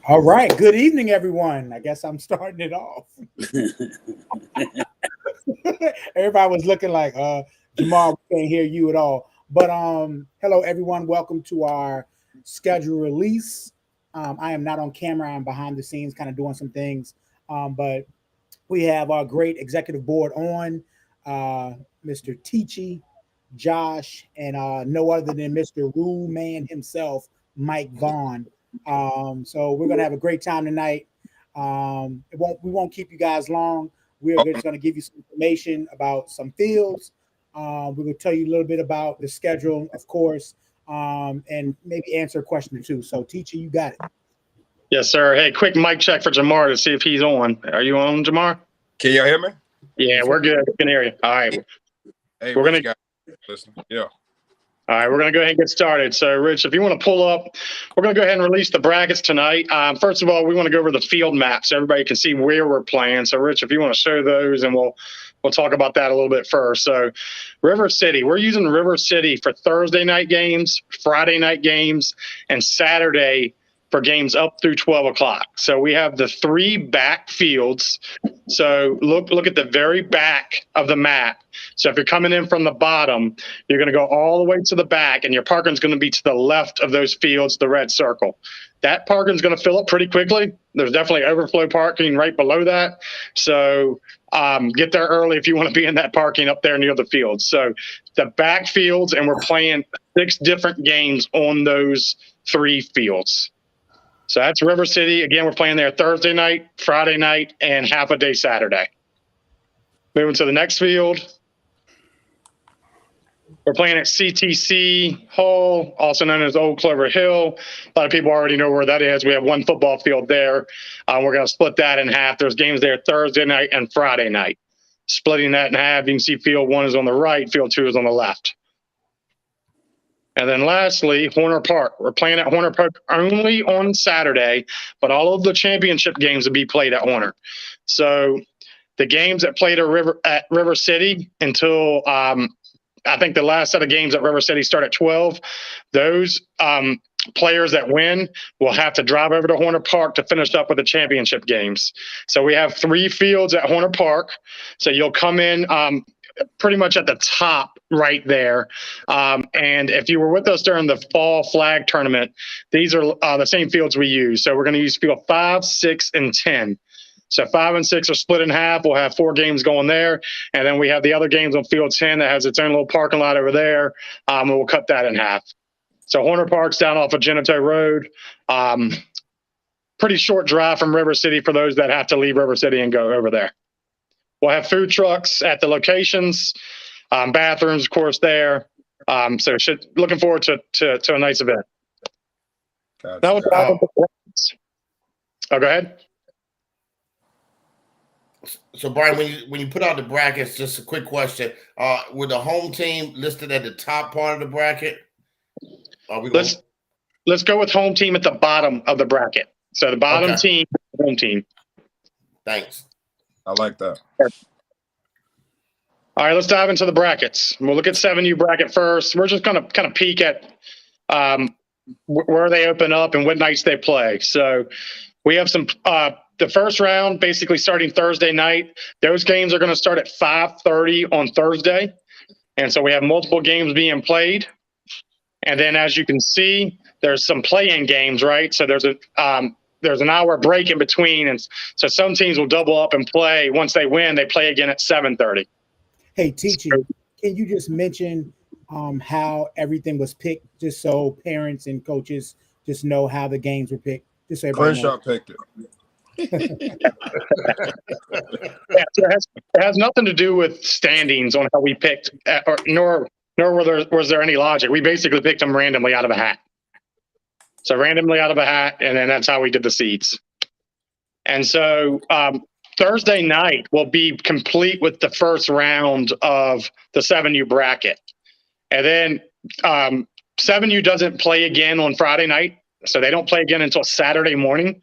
All right. Good evening, everyone. I guess I'm starting it off. Everybody was looking like, Jamal, we can't hear you at all. But hello, everyone. Welcome to our schedule release. I am not on camera. I'm behind the scenes, kind of doing some things. But we have our great executive board on, Mr. Teachy, Josh, and no other than Mr. Rule Man himself, Mike Vaughn. So we're gonna have a great time tonight. We won't keep you guys long. We're just gonna give you some information about some fields. We're gonna tell you a little bit about the schedule, of course, and maybe answer a question or two. So, teacher, you got it. Yes, sir. Hey, quick mic check for Jamar to see if he's on. Are you on, Jamar? Can y'all hear me? Yeah, we're good. We can hear you. All right. Hey, We're gonna listen. Yeah. All right, we're going to go ahead and get started. So, Rich, if you want to pull up, we're going to go ahead and release the brackets tonight. First of all, we want to go over the field maps so everybody can see where we're playing. So, Rich, if you want to show those, and we'll talk about that a little bit first. So, River City, we're using River City for Thursday night games, Friday night games, and Saturday for games up through 12 o'clock. So we have the three back fields. So look at the very back of the map. So if you're coming in from the bottom, you're going to go all the way to the back, and your parking is going to be to the left of those fields, the red circle. That parking is going to fill up pretty quickly. There's definitely overflow parking right below that. So get there early if you want to be in that parking up there near the fields. So the back fields, and we're playing 6 different games on those 3 fields. So that's River City. Again, we're playing there Thursday night, Friday night, and half a day Saturday. Moving to the next field. We're playing at CTC Hall, also known as Old Clover Hill. A lot of people already know where that is. We have 1 football field there. We're going to split that in half. There's games there Thursday night and Friday night. Splitting that in half, you can see field 1 is on the right, field 2 is on the left. And then lastly, Horner Park. We're playing at Horner Park only on Saturday, but all of the championship games will be played at Horner. So the games that played at River City until I think the last set of games at River City start at 12. Those players that win will have to drive over to Horner Park to finish up with the championship games. So we have 3 fields at Horner Park. So you'll come in pretty much at the top right there. And if you were with us during the fall flag tournament, these are the same fields we use. So we're going to use field 5, 6, and 10. So 5 and 6 are split in half. We'll have 4 games going there. And then we have the other games on field 10 that has its own little parking lot over there. And we'll cut that in half. So Horner Park's down off of Genito Road. Pretty short drive from River City for those that have to leave River City and go over there. We'll have food trucks at the locations, bathrooms, of course, there. So looking forward to a nice event. Gotcha. That was go ahead. So, Brian, when you put out the brackets, just a quick question: were the home team listed at the top part of the bracket? Let's go with home team at the bottom of the bracket. So the bottom team, home team. Thanks. I like that. All right, let's dive into the brackets. We'll look at 7U bracket first. We're just going to kind of peek at where they open up and what nights they play. So we have some the first round basically starting Thursday night. Those games are going to start at 5:30 on Thursday. And so we have multiple games being played. And then as you can see, there's some play-in games, right? So there's an hour break in between. And so some teams will double up and play. Once they win, they play again at 7:30. Hey, teacher, can you just mention how everything was picked, just so parents and coaches just know how the games were picked? Just so Crenshaw picked it. Yeah, so it has nothing to do with standings on how we picked, nor was there any logic. We basically picked them randomly out of a hat. So randomly out of a hat, and then that's how we did the seeds. And so Thursday night will be complete with the first round of the 7U bracket. And then 7U doesn't play again on Friday night, so they don't play again until Saturday morning.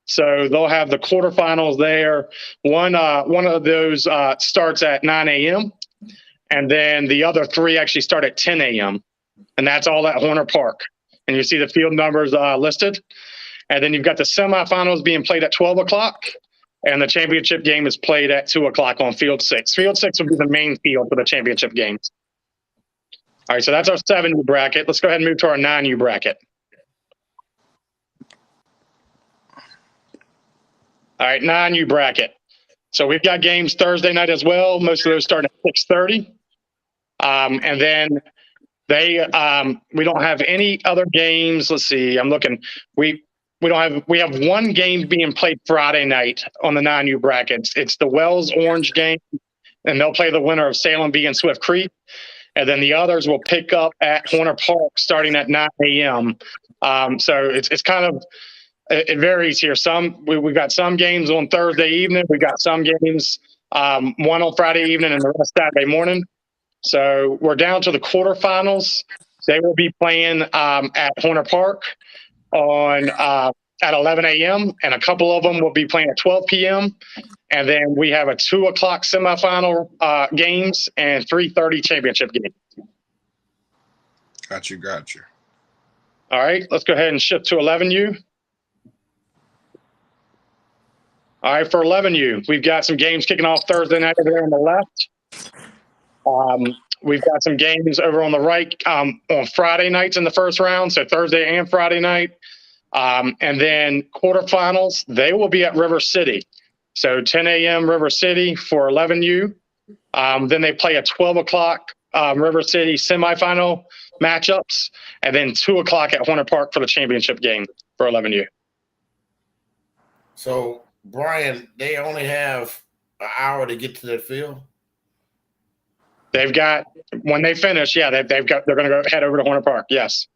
So they'll have the quarterfinals there. One of those starts at 9 a.m., and then the other 3 actually start at 10 a.m., and that's all at Horner Park. And you see the field numbers listed. And then you've got the semifinals being played at 12 o'clock. And the championship game is played at 2 o'clock on field 6. Field 6 will be the main field for the championship games. All right, so that's our 7U bracket. Let's go ahead and move to our 9U bracket. All right, 9U bracket. So we've got games Thursday night as well. Most of those start at 6:30. And then we don't have any other games. Let's see, I'm looking. We have one game being played Friday night on the 9U brackets. It's the Wells Orange game, and they'll play the winner of Salem V and Swift Creek. And then the others will pick up at Horner Park starting at 9 a.m. So it's kind of, it varies here. We've got some games on Thursday evening. We've got some games, one on Friday evening and the rest Saturday morning. So we're down to the quarterfinals. They will be playing at Horner Park at 11 a.m. and a couple of them will be playing at 12 p.m. And then we have a 2 o'clock semifinal games and 3:30 championship games. Got you. All right, let's go ahead and shift to 11U. All right, for 11U, we've got some games kicking off Thursday night over there on the left. We've got some games over on the right on Friday nights in the first round, so Thursday and Friday night. And then quarterfinals, they will be at River City. So 10 a.m. River City for 11U. Then they play at 12 o'clock River City semifinal matchups, and then 2 o'clock at Horner Park for the championship game for 11U. So, Brian, they only have an hour to get to that field? They've got, when they finish, yeah, they're going to go head over to Horner Park. Yes.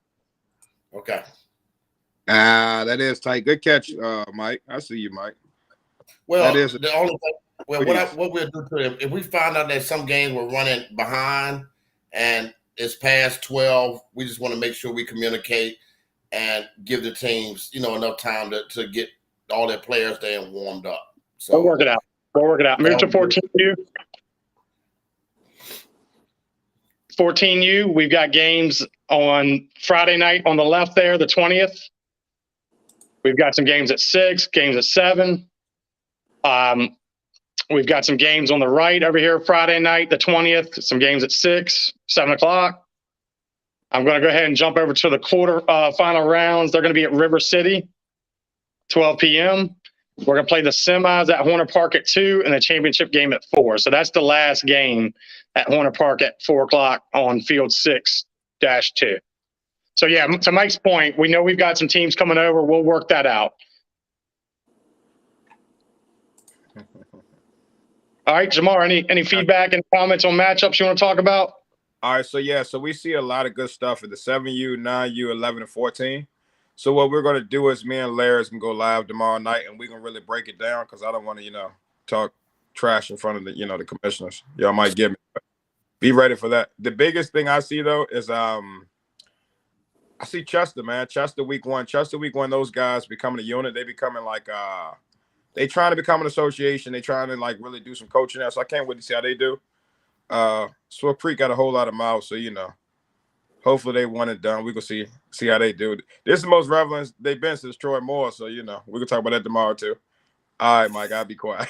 Okay. That is tight. Good catch, Mike. I see you, Mike. Well, that is the only thing, what we'll do to them, if we find out that some games were running behind and it's past 12, we just want to make sure we communicate and give the teams, enough time to get all their players there and warmed up. So We'll work it out. Move to 14U. 14U, we've got games on Friday night on the left there, the 20th. We've got some games at 6, games at 7. We've got some games on the right over here Friday night, the 20th, some games at 6, 7 o'clock. I'm going to go ahead and jump over to the final rounds. They're going to be at River City, 12 p.m. We're going to play the semis at Horner Park at 2 and the championship game at 4. So that's the last game at Horner Park at 4 o'clock on field 6-2. So, yeah, to Mike's point, we know we've got some teams coming over. We'll work that out. All right, Jamar, any feedback and comments on matchups you want to talk about? All right, so we see a lot of good stuff at the 7U, 9U, 11, and 14. So what we're going to do is me and Larry can go live tomorrow night, and we're going to really break it down because I don't want to, talk trash in front of the, the commissioners. Y'all might get me. But be ready for that. The biggest thing I see, though, is I see Chester, man. Chester week 1. Chester week 1, those guys becoming a unit. They becoming like they trying to become an association. They trying to, really do some coaching there. So I can't wait to see how they do. Swift Creek got a whole lot of mouths, so, hopefully they won it done. We can see how they do. This is the most relevant they've been since Troy Moore. So, we can talk about that tomorrow too. All right, Mike, I'll be quiet.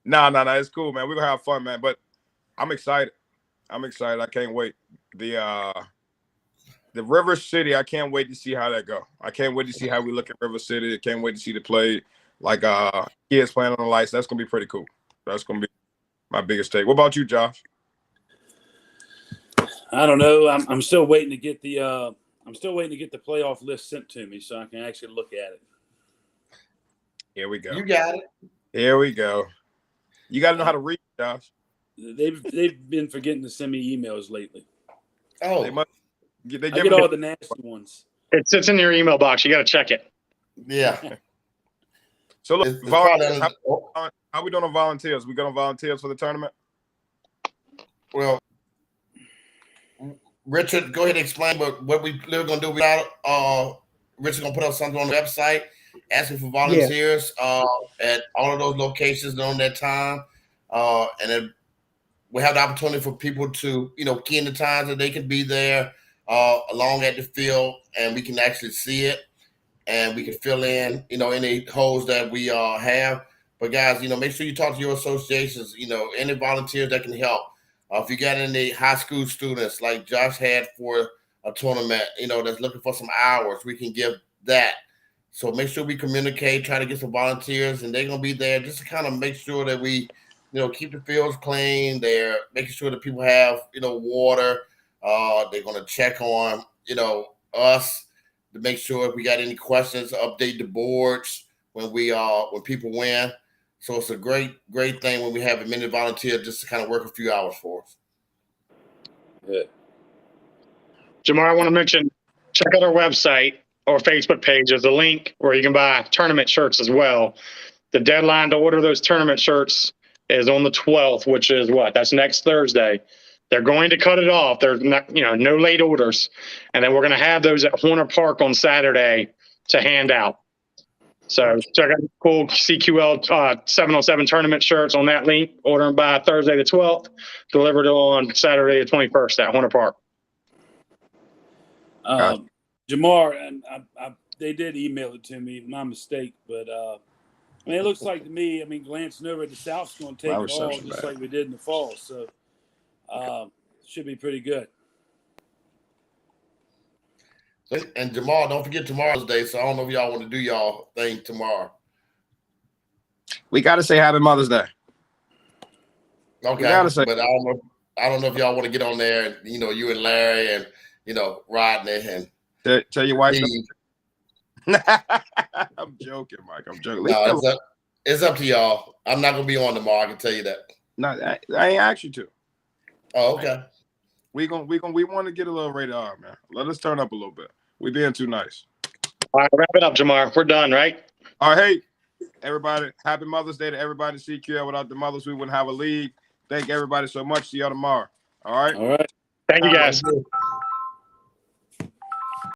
No, it's cool, man. We're going to have fun, man. But I'm excited. I can't wait. The River City, I can't wait to see how that go. I can't wait to see how we look at River City. I can't wait to see the play, kids playing on the lights. That's going to be pretty cool. That's going to be my biggest take. What about you, Josh? I don't know. I'm still waiting to get the playoff list sent to me so I can actually look at it. Here we go. You got it. Here we go. You got to know how to read, Josh. They've been forgetting to send me emails lately. Oh, They I get all the nasty ones. It sits in your email box. You got to check it. yeah. So look, It's volunteers, probably- how we doing on volunteers? We got on volunteers for the tournament? Well, Richard, go ahead and explain what we're going to do. Richard's going to put up something on the website asking for volunteers at all of those locations during that time. And then we have the opportunity for people to, key in the times that they can be there along at the field, and we can actually see it. and we can fill in, any holes that we have. But guys, make sure you talk to your associations, any volunteers that can help. If you got any high school students like Josh had for a tournament, that's looking for some hours, we can give that. So make sure we communicate, try to get some volunteers, and they're going to be there just to kind of make sure that we, keep the fields clean. They're making sure that people have, water. They're going to check on, us to make sure if we got any questions, update the boards when people win. So it's a great thing when we have a many volunteers just to kind of work a few hours for us. Yeah. Jamar, I want to mention, check out our website or Facebook page. There's a link where you can buy tournament shirts as well. The deadline to order those tournament shirts is on the 12th, which is what? That's next Thursday. They're going to cut it off. There's not, no late orders. And then we're going to have those at Horner Park on Saturday to hand out. So check out cool CQL 707 tournament shirts on that link. Order them by Thursday the 12th. Delivered on Saturday the 21st at Horner Park. Jamar, and they did email it to me, my mistake, but it looks like to me, glancing over at the South's going to take it all just like we did in the fall. So should be pretty good. And Jamal, don't forget tomorrow's day. So I don't know if y'all want to do y'all thing tomorrow. We got to say Happy Mother's Day. Okay, but I don't know if y'all want to get on there. And, you and Larry and Rodney and tell your wife. I'm joking, Mike. I'm joking. No, it's up to y'all. I'm not gonna be on tomorrow. I can tell you that. No, I ain't asked you to. Oh, okay. We want to get a little rated R, man. Let us turn up a little bit. We being too nice. All right, wrap it up, Jamar. We're done, right? All right, hey, everybody. Happy Mother's Day to everybody. CQL. Without the mothers, we wouldn't have a league. Thank everybody so much. See y'all tomorrow. All right. All right. Thank you, guys.